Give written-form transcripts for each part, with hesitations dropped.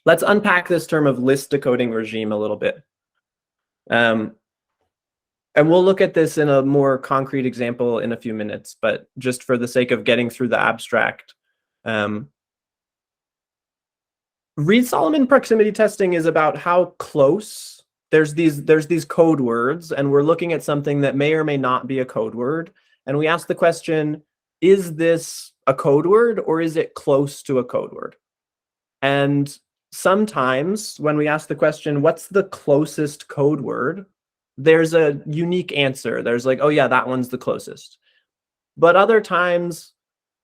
Let's unpack this term of list decoding regime a little bit. And we'll look at this in a more concrete example in a few minutes, but just for the sake of getting through the abstract. Reed-Solomon proximity testing is about how close there's these code words, and we're looking at something that may or may not be a code word. And we ask the question, is this a code word or is it close to a code word? And sometimes when we ask the question, what's the closest code word? There's a unique answer. There's like, oh yeah, that one's the closest. But other times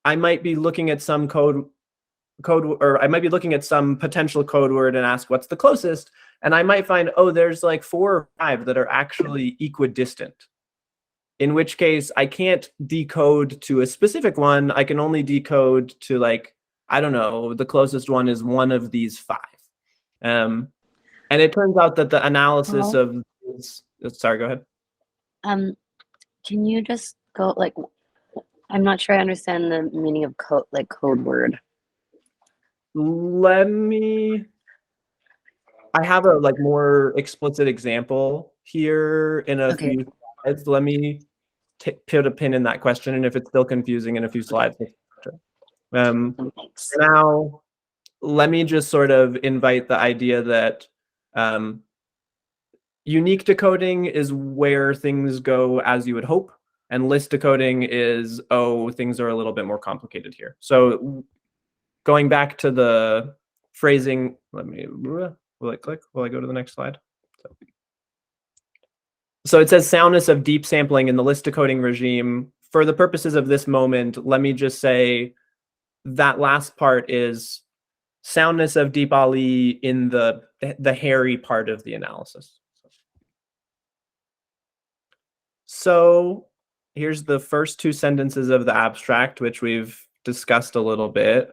I might be looking at some or I might be looking at some potential code word and ask what's the closest, and I might find, oh, there's like 4 or 5 that are actually equidistant, in which case I can't decode to a specific one. I can only decode to, like, I don't know, the closest one is one of these 5. And it turns out that the analysis of this, sorry, go ahead. Can you just go, like, I'm not sure I understand the meaning of code, like code word. I have a like more explicit example here in a few slides. Let me put a pin in that question, and if it's still confusing in a few slides. Now, let me just sort of invite the idea that unique decoding is where things go as you would hope, and list decoding is, oh, things are a little bit more complicated here. So going back to the phrasing, will I click? Will I go to the next slide? So it says soundness of deep sampling in the list decoding regime. For the purposes of this moment, let me just say that last part is soundness of deep Ali in the hairy part of the analysis. So here's the first 2 sentences of the abstract, which we've discussed a little bit.